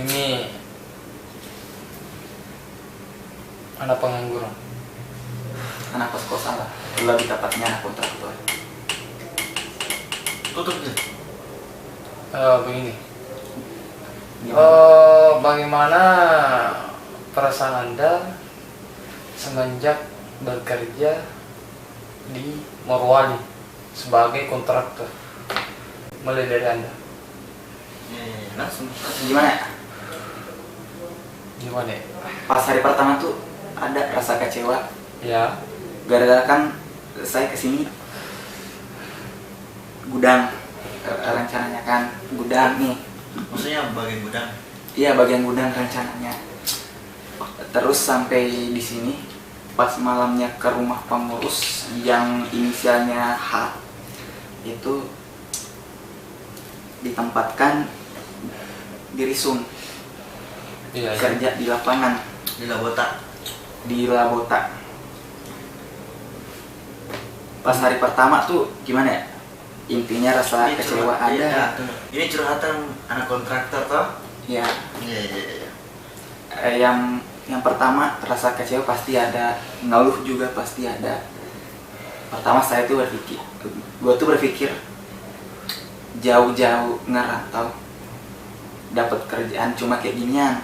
Ini anak pengangguran. Anak kos-kosan lah, lebih tepatnya anak kontraktor. Tutup deh. Begini. Gimana? Bagaimana perasaan Anda semenjak bekerja di Morowali sebagai kontraktor? Mulai dari Anda. Langsung. Gimana ya? Gimana ya? Pas hari pertama tuh ada rasa kecewa. Ya. Gara-gara kan saya kesini gudang, rencananya kan gudang nih. Maksudnya bagian gudang. Iya, bagian gudang rencananya. Terus sampai di sini pas malamnya ke rumah pengurus yang inisialnya H itu ditempatkan di Risum, Iya. kerja di lapangan Di Labota. di Labota. Pas hari pertama tuh gimana ya? Intinya rasa kecewa ada. Ini curhatan anak kontraktor toh? Ya, Iya. yang pertama rasa kecewa pasti ada, ngeluh juga pasti ada. Pertama saya tuh berpikir jauh-jauh ngerantau dapat kerjaan cuma kayak ginian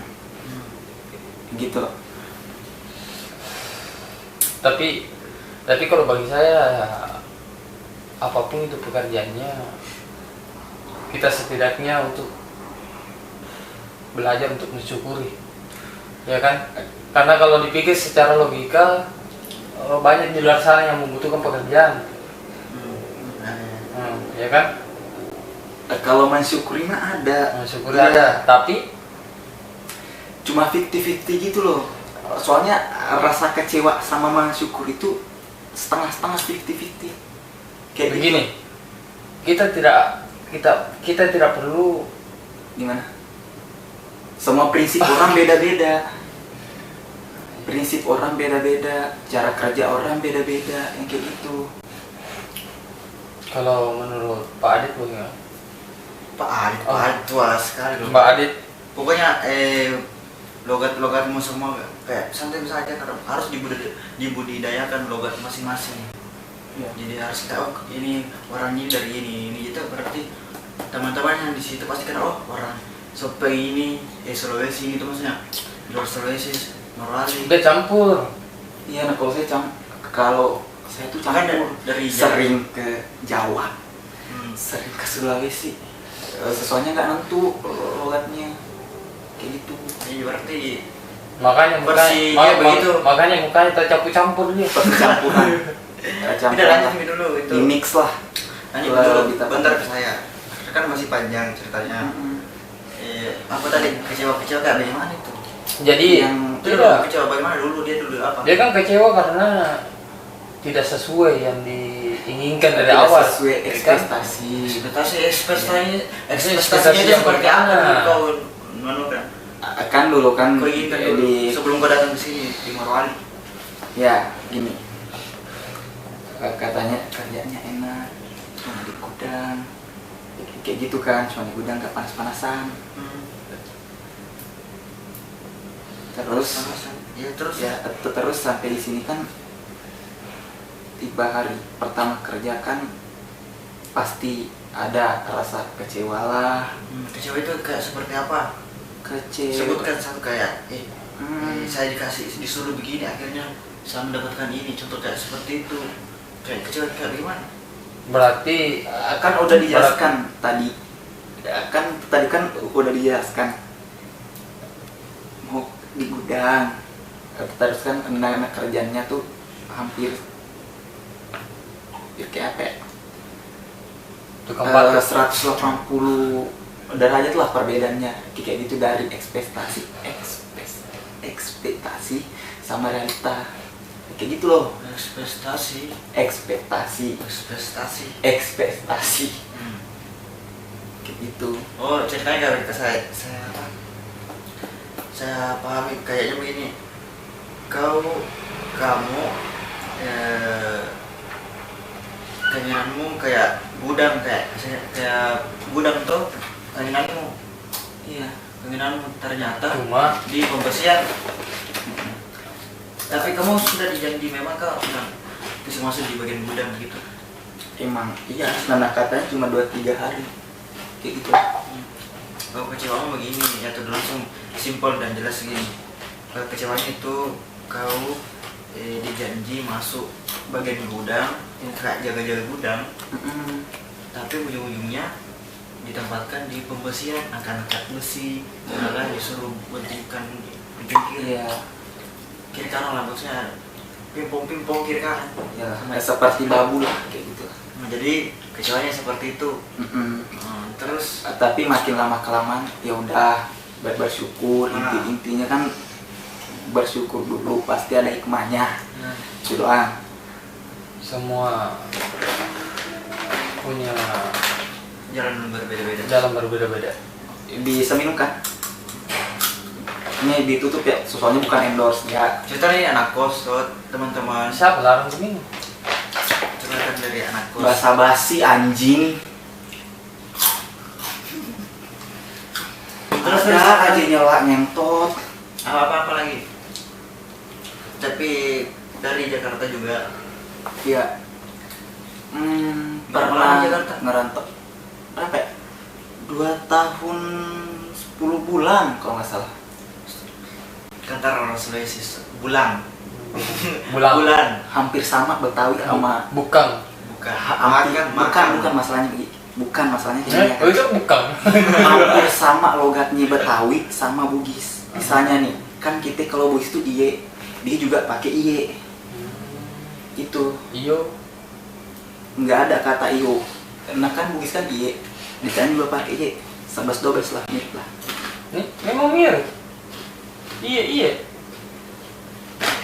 gitu. Tapi kalau bagi saya apapun itu pekerjaannya, kita setidaknya untuk belajar untuk mensyukuri, ya kan? Karena kalau dipikir secara logika, banyak di luar sana yang membutuhkan pekerjaan, ya kan? Kalau mensyukuri mah ada, Mensyukuri ada, tapi cuma 50-50 gitu loh. Soalnya rasa kecewa sama mensyukur itu setengah-setengah, 50-50. Kayak begini, kita tidak perlu gimana? Semua prinsip orang beda-beda. Prinsip orang beda-beda, cara kerja orang beda-beda, yang kayak gitu. kalau menurut Pak Adit bagaimana? Pak Adit tua sekali loh. Mbak Adit, Pokoknya logat-logatmu semua kayak santai saja, karena harus dibudidayakan logat masing-masing. Ya. Jadi harus tahu ini orang ini dari ini itu berarti teman-teman yang di situ pasti kan orang Sope ini Sulawesi ini, itu maksudnya luar Sulawesi Morowali. udah campur. Iya, nah kalau saya tuh Kan campur dari sering ke Jawa, sering ke Sulawesi. Soalnya nggak nentu logatnya kayak gitu. Jadi berarti Makanya Bersihnya begitu. makanya mukanya tercampur-campur dia. Campuran. kita lanjut dulu itu. Di mix lah. Lanjut Lah, dulu kita bentar pakai. ke saya. Kan masih panjang ceritanya. Apa tadi kecewa kayak bagaimana itu? Jadi Yang Itu dulu kecewa bagaimana dulu dia apa? dia kan kecewa karena tidak sesuai yang diinginkan dari Tidak awal. sesuai kan? ekspektasi. ekspektasinya Ekspektasi itu yang seperti apa bagaimana? kau menemukan? Kan dulu kan Kau inginkan dulu di sebelum kau datang ke sini di Morowali. ya gini, katanya kerjanya enak, cuma di gudang kayak gitu kan, cuma di gudang gak panas-panasan. Terus Ya terus ya terus sampai di sini kan tiba hari pertama kerja kan pasti ada rasa kecewa lah. kecewa itu kayak seperti apa? Kecewa. Sebutkan satu kayak Hmm. saya disuruh begini akhirnya saya mendapatkan ini, contoh kayak seperti itu. Kayak kecewa kayak gimana? Berarti Kan udah dijelaskan tadi. Tadi kan udah dijelaskan mau di gudang. Terus kan karena kerjanya tuh hampir kayak apa ya? tukang bakar. 180 derajat lah perbedaannya kayak gitu dari ekspektasi sama realita kayak gitu loh. ekspektasi kayak gitu. Oh, ceritanya kayak saya apa? Saya pahami kayaknya begini. Kamu keinginanmu kayak gudang, kayak gudang tuh keinginanmu. Iya. keinginanmu ternyata Cuma di pembersihan. Tapi kamu sudah dijanji memang kau bisa masuk di bagian gudang gitu. Emang iya, nah katanya cuma 2-3 hari kayak gitu. Kalau kecewamu begini ya tuh langsung simpel dan jelas gini. Kalau kecewanya itu kau dijanji masuk bagian gudang, kayak jaga-jaga gudang, tapi ujung-ujungnya ditempatkan di pembersihan, angkat-angkat besi, malah disuruh bentikan kiri. Iya. Kiri kanan lah maksudnya, pimpong kiri kanan. Ya, seperti babu lah kayak gitu. Nah, jadi kecewanya seperti itu. Terus Tapi makin lama kelamaan ya udah bersyukur. Intinya kan bersyukur dulu, pasti ada hikmahnya. Itu doang. semua punya jalan berbeda-beda. jalan berbeda-beda. Bisa minum kan? Ini ditutup ya, soalnya bukan endorse ya. Cerita nih anak kos, teman-teman. Siapa larang minum? Cerita dari anak kos. Basa-basi anjing. Terus Ada aja nyela ngentot. apa lagi? Tapi dari Jakarta juga. Ya. Berapa Pernah lama Jakarta? ngerantau. Berapa ya? 2 tahun 10 bulan kalau nggak salah. Kantor orang Sulawesi bulan. Bulan. Hampir sama Betawi sama Bukan. bukan masalahnya gini ya. Oh itu bukan. Hampir sama logatnya Betawi sama Bugis. Misalnya nih, kan kita kalau Bugis itu iye, dia juga pakai iye. Itu Iyo. nggak ada kata iyo. Karena kan Bugis kan iye, di sana juga pakai iye. 11-12 lah, mirip lah. Ini memang mirip. Iya.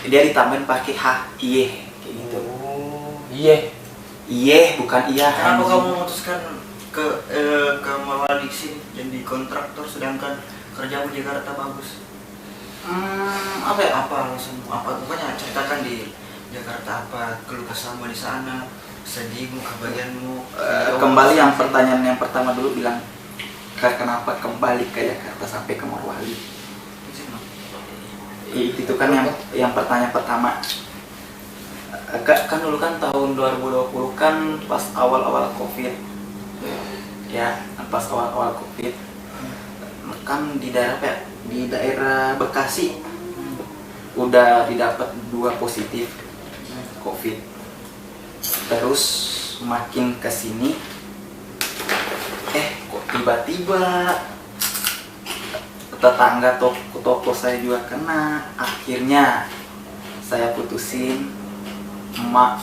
Dia ditambahin pakai h, iye, kayak gitu. Oh, iya. Iye bukan iya. Kenapa anjing. kamu memutuskan ke Mawali sini jadi kontraktor sedangkan kerjamu di Jakarta bagus? Apa ya? Apa alasanmu? Apa pokoknya ceritakan di Jakarta apa keluh kesahmu di sana, sedihmu, kebahagiaanmu. Kembali yang pertanyaan yang pertama dulu bilang kenapa kembali ke Jakarta sampai ke Morowali. Itu kan yang pertanyaan pertama. Kan dulu kan tahun 2020 kan pas awal-awal Covid. Ya, pas awal-awal Covid. Kan di daerah Bekasi udah didapat 2 positif Covid. Terus makin kesini kok tiba-tiba tetangga toko saya juga kena. Akhirnya saya putusin, emak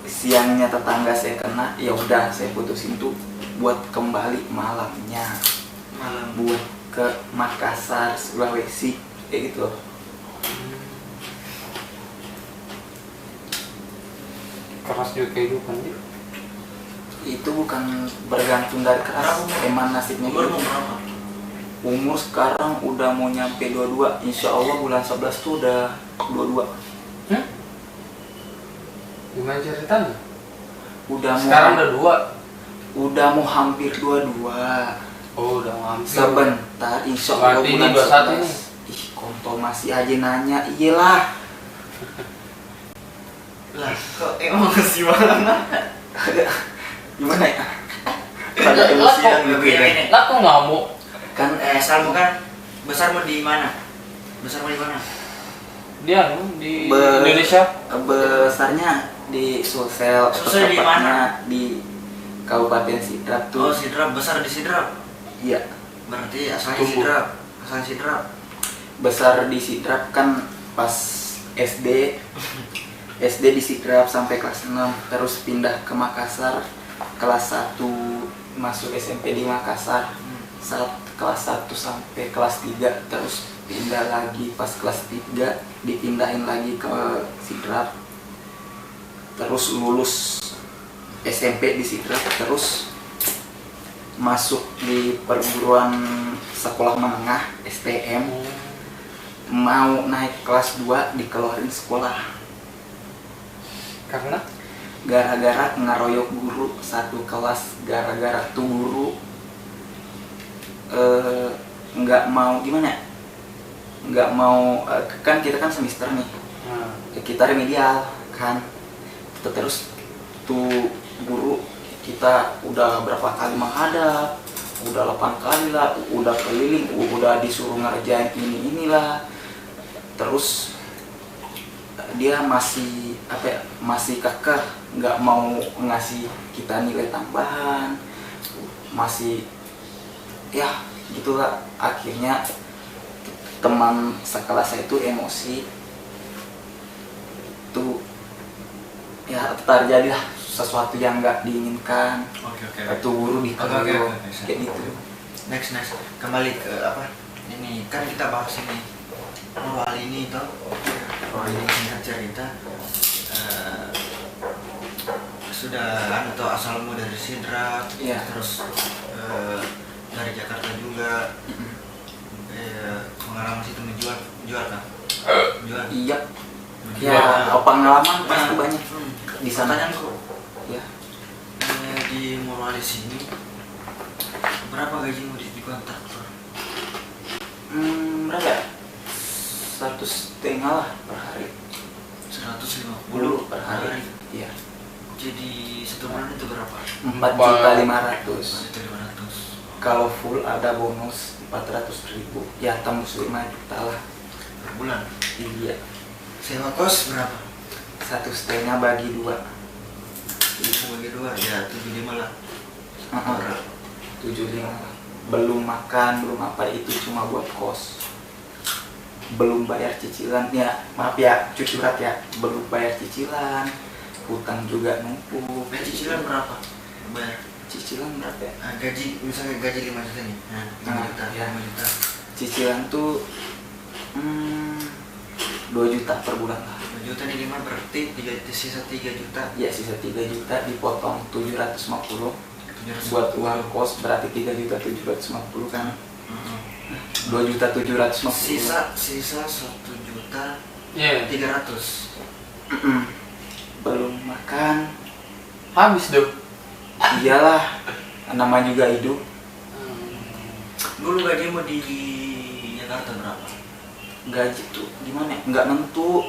siangnya tetangga saya kena, ya udah saya putusin tuh buat kembali malamnya buat ke Makassar, Sulawesi kayak gitu. Keras juga kehidupan dia. Itu bukan bergantung dari keras, emang nasibnya Umurmu gitu. berapa? Umur sekarang udah mau nyampe 22, insya Allah bulan 11 tuh udah 22. Gimana ceritanya? Sekarang udah 2. mau hampir 22. Oh, udah hampir. Sebentar, insya Allah Berarti bulan ini 21 nih. 11. Ih, kontol masih aja nanya, iyalah. Lah, kok emang masih banget? Gimana ya? Pada emosian gitu ya. Lah kok ngamuk? Kan Asalmu kan besarmu di mana? Dia di Indonesia. besarnya di Sulsel, Sulsel di mana? Di Kabupaten Sidrap Oh, tuh. Sidrap, besar di Sidrap. Iya, Berarti asalnya Tumbuh. Sidrap. besar di Sidrap kan pas SD di Sidrap sampai kelas 6, terus pindah ke Makassar kelas 1, masuk SMP di Makassar saat kelas 1 sampai kelas 3, terus pindah lagi pas kelas 3 dipindahin lagi ke Sidrap, terus lulus SMP di Sidrap, terus masuk di perguruan sekolah menengah STM, mau naik kelas 2 dikeluarin sekolah Karena gara-gara ngeroyok guru satu kelas, gara-gara tuh guru nggak mau gimana ya, nggak mau kan kita kan semester nih, kita remedial kan, terus tuh guru kita udah berapa kali menghadap, udah 8 kali lah, udah keliling, udah disuruh ngerjain inilah, terus dia masih apa ya, masih kekeh nggak mau ngasih kita nilai tambahan, masih ya gitulah. Akhirnya teman sekelas saya itu emosi tuh, ya terjadilah sesuatu yang nggak diinginkan. Oke. Itu guru dikeroyok kayak gitu. Next kembali ke apa ini, kan kita bahas ini moral ini toh. Ini singkat cerita, sudah atau asalmu dari Sidrap, Iya. terus dari Jakarta juga, pengalaman situ menjual kan? Jual. Iya, Menjual. ya pengalaman pasti banyak di sana. Pertanyaanku, Ya, di Moralis ini berapa gajimu di kontraktor? berapa ya? 1,5 lah per hari. 150 per hari. Iya. Jadi satu bulan itu berapa? 4.500.000. Itu 500 Kalau full ada bonus 400.000. Ya tembus 5 juta lah. per bulan. Iya. Sewa kos berapa? 1,5 bagi 2. Itu bagi 2 ya 75 lah. 75 lah. Belum makan, belum apa, itu cuma buat kos. Belum bayar cicilan, ya maaf ya, curhat ya, belum bayar cicilan, hutang juga numpuk. Cicilan berapa? Bayar. Cicilan berapa ya? Gaji, misalnya gaji 5 juta nih. Nah, 5 juta, ya. 5 juta. Cicilan tuh 2 juta per bulan lah. 2 juta nih 5 berarti sisa 3 juta. Ya sisa 3 juta dipotong 750 700. buat uang kos, berarti 3.750 kan. 2.750. Sisa 1 juta Iya. 300. Belum makan. Habis dong. Iyalah, nama juga hidup. Dulu gajimu di Jakarta berapa? Gaji tuh gimana ya? Nggak nentu.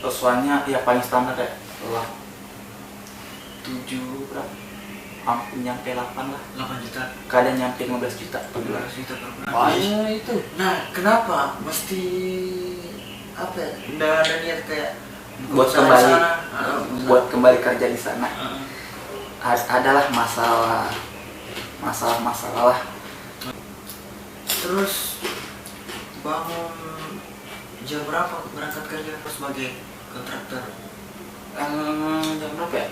Soalnya ya paling standar ya lah 7 berapa? Hampir nyampe 8 lah. 8 juta. Kadang nyampe 15 juta per bulan. 15 juta per bulan. Banyak itu. Nah, kenapa mesti apa ya? Nggak ada niat kayak Buat usaha kembali, di sana? buat kembali kerja di sana. Heeh. Adalah masalah lah. Terus bangun jam berapa berangkat kerja sebagai kontraktor? Jam berapa ya?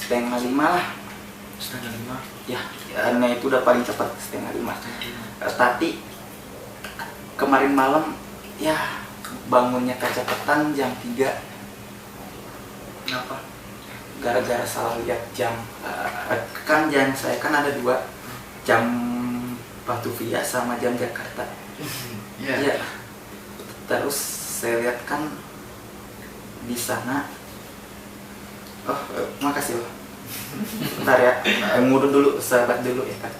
4:30 lah. 4:30. Ya, karena itu udah paling cepat 4:30. Tapi kemarin malam ya bangunnya kecepatan jam 3 Kenapa? gara-gara salah lihat jam. Kan jam saya kan ada 2, jam Batuvia sama jam Jakarta. Iya. Terus saya lihat kan di sana. Oh, makasih loh. Bentar ya, ngurut dulu, sahabat dulu ya kan.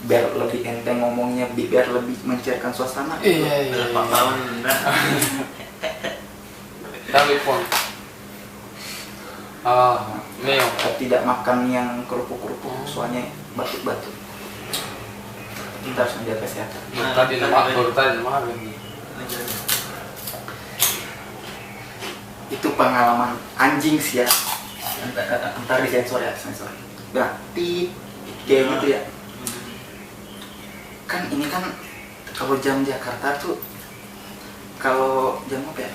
Biar lebih enteng ngomongnya, biar lebih mencairkan suasana. Iya. Berapa tahun? Telepon. Neo. Tidak makan yang kerupuk-kerupuk, soalnya batuk-batuk. Kita harus menjaga kesehatan. Baru tadi nama ini. Itu pengalaman anjing sih ya. Ntar disensor ya, sensor. Berarti kayak gitu ya. Kan ini kan kalau jam Jakarta tuh, kalau jam apa ya?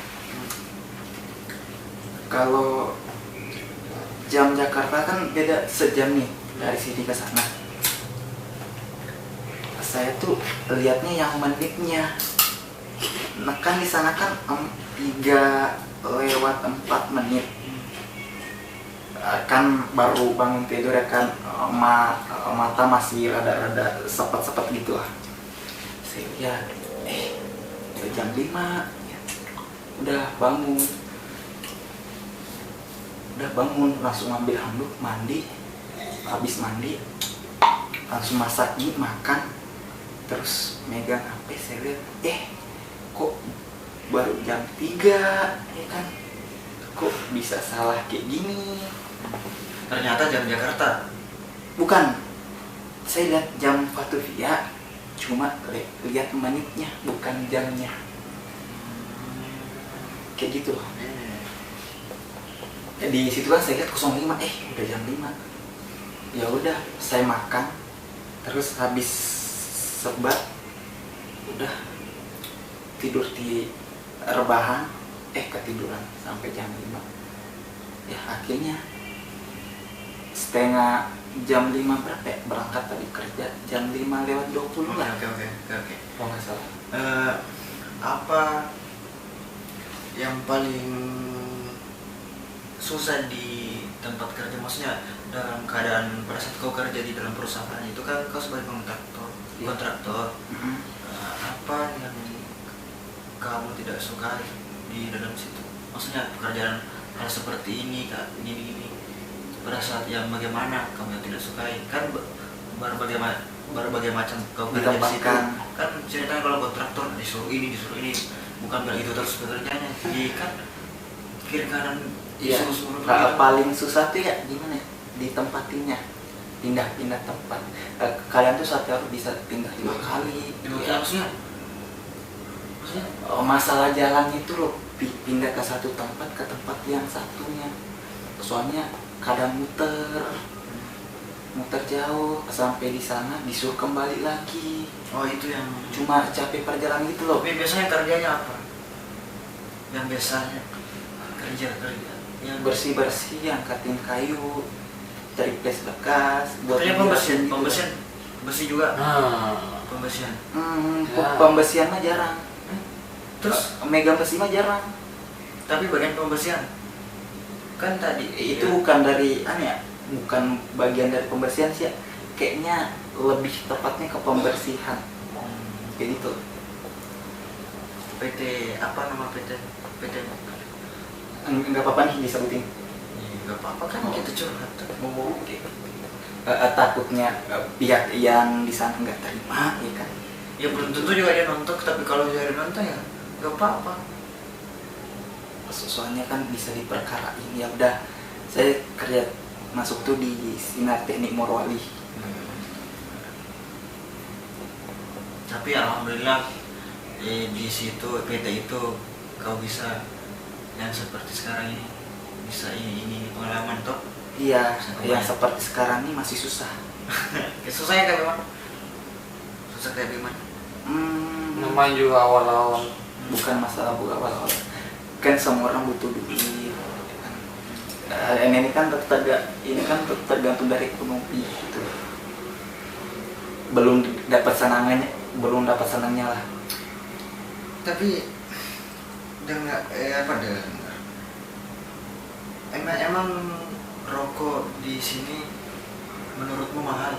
Kalau jam Jakarta kan beda sejam nih dari sini ke sana. Saya tuh lihatnya yang menitnya. Nah kan di sana kan 3:04 kan baru bangun tidur ya kan, mata masih rada-rada sepet-sepet gitu lah. Saya lihat udah jam 5 ya. Udah bangun langsung ambil handuk, mandi. Habis mandi langsung masak mie, makan. terus megang HP, saya lihat kok baru jam 3 ya kan, kok bisa salah kayak gini. Ternyata jam Jakarta. Bukan, saya lihat jam Fatuvia, cuma lihat menitnya bukan jamnya, kayak gitu loh. Di situ kan saya lihat 05, udah jam 5. Ya udah, saya makan, terus habis sebat, udah tidur di rebahan, ketiduran sampai jam 5. Ya akhirnya setengah jam 5 berapa ya? Berangkat tadi kerja jam 5:20 lah. Oke. Kalau nggak salah. Apa yang paling susah di tempat kerja, maksudnya dalam keadaan pada saat kau kerja di dalam perusahaan itu kan kau sebagai kontraktor, apa yang kamu tidak suka di dalam situ, maksudnya pekerjaan hal seperti ini kak, ini pada saat yang bagaimana kamu yang tidak sukai, kan berbagai macam kau kerja di situ kan, ceritanya kalau kontraktor disuruh ini, bukan begitu terus pekerjaannya, jadi kan kiri kanan. Iya, paling susah tuh ya gimana ya, ditempatinnya, pindah tempat. Kalian tuh satu harus bisa pindah 5 kali. Ya, maksudnya? Masalah jalan itu loh, pindah ke satu tempat ke tempat yang satunya. Soalnya kadang muter jauh, sampai di sana disuruh kembali lagi. Oh itu yang cuma capek perjalanan gitu loh. Tapi biasanya kerjanya apa? Yang biasanya kerja yang bersih, angkatin kayu, cari place bekas, buat pembersihan, gitu. bersih juga. Pembersihan. Pembersihan mah jarang. Terus megang besi mah jarang. Tapi bagian pembersihan kan tadi itu bukan dari bukan bagian dari pembersihan sih ya. Kayaknya lebih tepatnya ke pembersihan. Kayak gitu. PT apa nama PT? Enggak apa-apa nih disebutin. Enggak apa-apa kan kita curhat. Oke. Takutnya pihak yang di sana nggak terima, ya kan? Ya belum tentu juga dia nonton, tapi kalau dia nonton ya nggak apa-apa. Soalnya kan bisa diperkarain. Ya udah, saya kerja masuk tuh di Sinar Teknik Morowali. Tapi alhamdulillah di situ PT itu kau bisa yang seperti sekarang ini, bisa ini pengalaman toh. Iya, yang seperti sekarang ini masih susah. Susahnya kayak gimana? Susah kayak gimana? Namanya juga awal-awal. Bukan masalah awal-awal. Kan semua orang butuh duit. Ini kan tergantung dari ekonomi gitu. Belum dapat senangnya lah. Tapi dengar emang rokok di sini menurutmu mahal?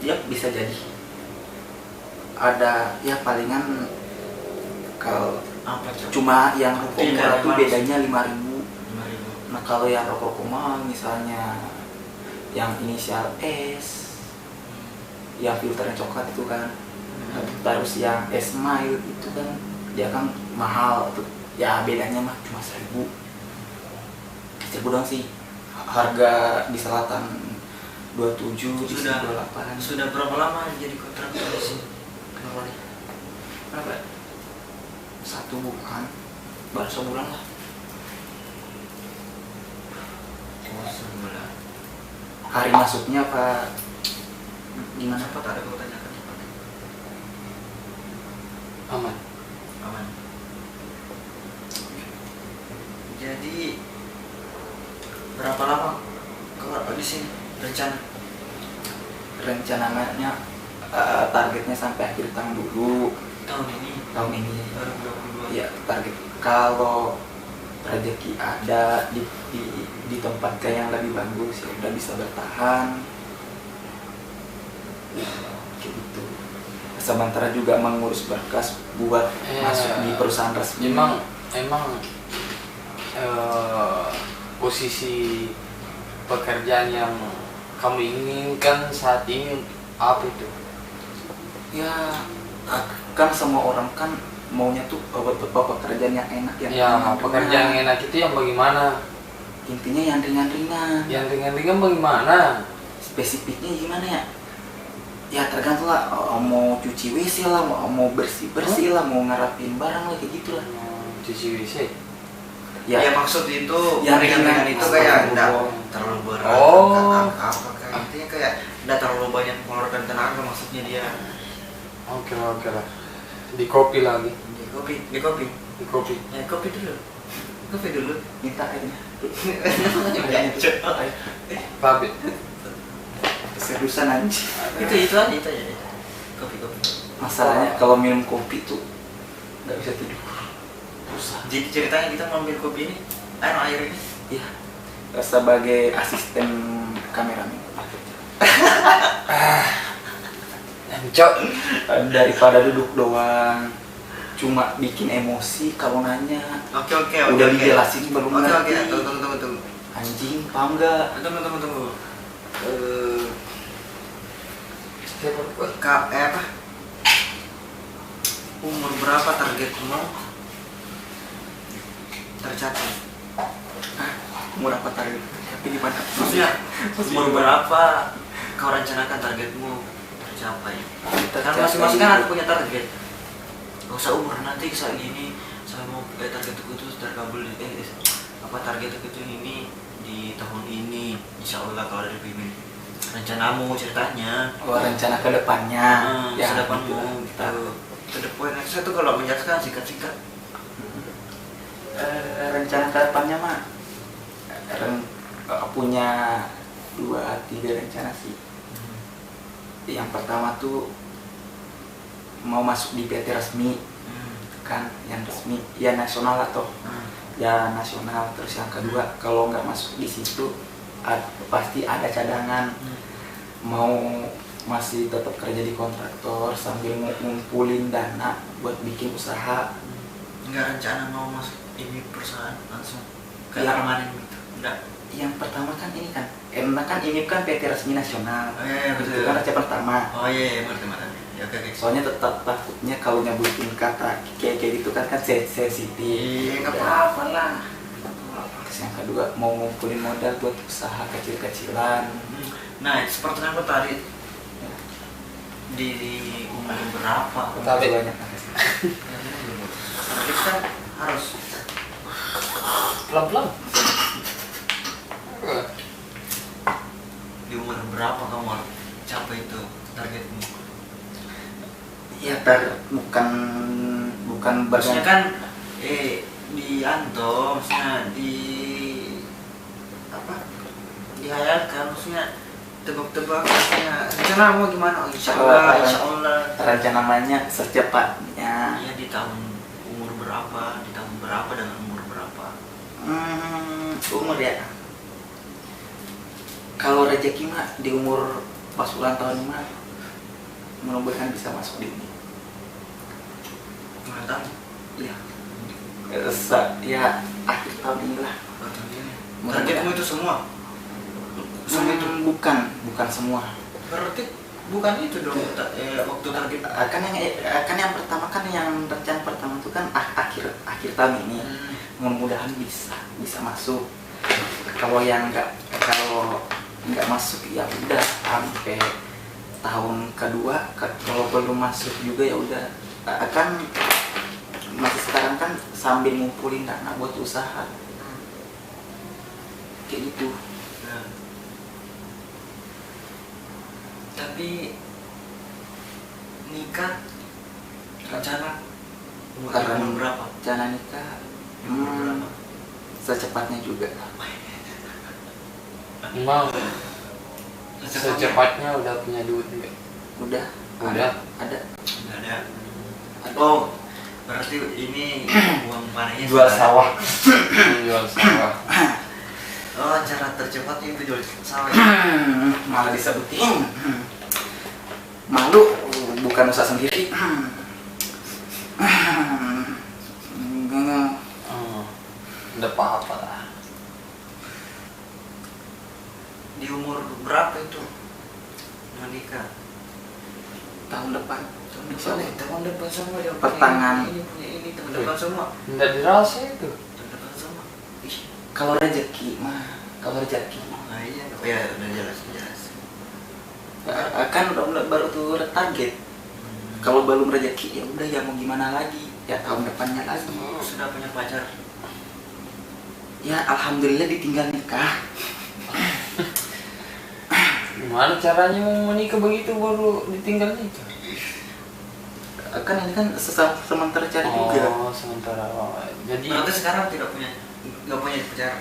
Ya bisa jadi. Ada ya palingan kalau cuma yang rokok murah tuh bedanya 5.000. Nah kalau yang rokok mahal misalnya yang inisial S, yang filternya coklat itu kan, terus yang S-Mile itu kan dia kan mahal tuh. Ya bedanya mah cuma 1.000 doang sih. Harga di selatan 27, di sini 28. Sudah berapa lama jadi kontraktor di sini? Berapa? 1 bulan, baru sebulan lah. Sebulan. Hari masuknya apa gimana? Apa tak ada kau tanyakan? Aman. Jadi berapa lama kau di sini rencananya targetnya sampai akhir tahun dulu. tahun ini 2022 ya, target kalau rezeki ada di tempat yang lebih bagus ya udah bisa bertahan kayak gitu. Sementara juga mengurus berkas buat masuk di perusahaan resmi. Emang posisi pekerjaan yang kamu inginkan saat ini Apa itu? Ya kan semua orang kan maunya tuh pekerjaan yang enak yang Ya, ringan-ringan. pekerjaan yang enak itu yang bagaimana? Intinya yang ringan-ringan. Yang ringan-ringan bagaimana? Spesifiknya gimana ya? Ya tergantung lah, mau cuci WC lah, mau bersih-bersih lah, mau ngerapin barang lah, kayak gitu lah. Cuci WC. Ya maksud itu yang ringan-ringan itu kayak enggak Astagfirullah. terlalu berat. Oh. Apa kayak intinya kayak enggak terlalu banyak mengeluarkan tenaga maksudnya dia. Oke lah. Di kopi lagi. Di kopi. Di kopi. Ya kopi dulu. Kopi dulu. Minta airnya. Tapi Keseriusan anjing. Itu aja. Kopi. Masalahnya kalau minum kopi tuh nggak bisa tidur. Susah. Jadi ceritanya kita ngambil kopi ini, air ini. Iya. Sebagai asisten kameramen. Cok. Daripada duduk doang cuma bikin emosi kalau nanya. Oke. Udah dijelasin belum Oke. ngerti. Tunggu. Anjing, paham nggak? Tunggu. Apa? Umur berapa targetmu tercapai? Umur apa target? Tapi gimana? Maksudnya umur berapa kau rencanakan targetmu tercapai? Kan masing-masing kan punya target. Gak usah umur nanti saat gini saya mau targetku itu terkabul targetku itu ini di tahun ini, insya Allah kalau dari pimpin rencanamu ceritanya. Rencana ke depannya. Ya, kedepanmu gitu. To the point. Saya tuh kalau menjelaskan singkat-singkat. Rencana ke depannya mah punya 2-3 rencana sih. Yang pertama tuh mau masuk di PT resmi, kan yang resmi, ya nasional atau ya nasional. Terus yang kedua kalau nggak masuk di situ pasti ada cadangan. Mau masih tetap kerja di kontraktor sambil ngumpulin dana buat bikin usaha. Nggak rencana mau masuk ini perusahaan langsung ke Ya. permanen gitu? Nggak. Yang pertama kan ini kan, ini kan PT resmi nasional. Oh iya, betul. Itu kan rencana pertama. Oh iya, ngerti. Ya oke. Soalnya tetap takutnya kalau nyebutin kata kayak gitu kan sensitif. Iya, nggak Ya, apa-apa lah. Terus yang kedua mau ngumpulin modal buat usaha kecil-kecilan. Nah, seperti yang aku tadi di umur berapa? Tapi banyak. Kita harus pelan-pelan. di umur berapa kamu capai itu targetmu? Ya bukan Maksudnya kan di Anto, maksudnya di apa? Dihayalkan, maksudnya tebak-tebak, maksudnya rencana mau gimana? Oh, insya Allah. rencana namanya secepatnya. Iya, di tahun umur berapa? Di tahun berapa dengan umur berapa? Umur ya. Kalau rezeki mah di umur pas ulang tahun mah mudah-mudahan bisa masuk di ini. Ulang tahun? Iya. Ya akhir tahun inilah. Targetmu itu semua? Semua itu? Bukan semua. Berarti bukan itu dong waktu target. Kan yang pertama kan yang rencana pertama itu kan akhir tahun ini. Mudah-mudahan bisa masuk. Kalau nggak masuk ya udah sampai tahun kedua. Kalau belum masuk juga ya udah. Kan masih sekarang kan sambil ngumpulin dana buat usaha kayak gitu. Nah. Tapi nikah rencana umur berapa? Rencana nikah Umur berapa? secepatnya juga. Emang secepatnya udah punya duit enggak? Udah. Ada. Nggak ada. Oh, berarti ini uang panennya Jual sudah ada. sawah. Jual sawah. Oh, cara tercepat itu jual sawah. Ya? Malah disebutin. Malu bukan usaha sendiri. Udah apa-apa lah. Di umur berapa itu menikah? tahun depan. Insya Soalnya Allah. tahun depan semua dia Pertengahan. ini punya ini tahun depan semua. Tidak dirasa itu. Tahun depan semua. Ih, Kalau rezeki mah, kalau rezeki nah iya. Oh ya udah jelas jelas. kan udah baru tuh target. Kalau belum rezeki ya udah ya mau gimana lagi, ya tahun depannya lagi. Sudah punya pacar. Ya alhamdulillah ditinggal nikah. Gimana caranya mau menikah begitu baru ditinggal nikah? Kan ini kan sementara cari juga. Oh, sementara. Jadi Berarti sekarang tidak punya nggak punya pacar.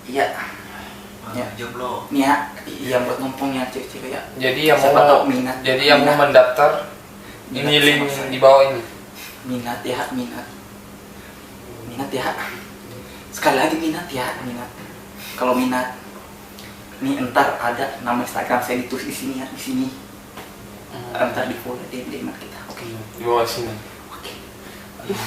Iya. Ya. Jomblo. Nih ya, yang buat numpangnya cewek-cewek ya. jadi yang Siapa mau tahu minat. jadi yang mau Minat. mendaftar Minat ini link sama saya. di bawah ini. Minat ya, minat. Minat ya. Sekali lagi minat ya, minat. Kalau minat, nih entar ada nama Instagram saya ditulis di sini ya, di sini. Entar di follow DM kita. Oke. Di bawah sini. Oke. Aduh.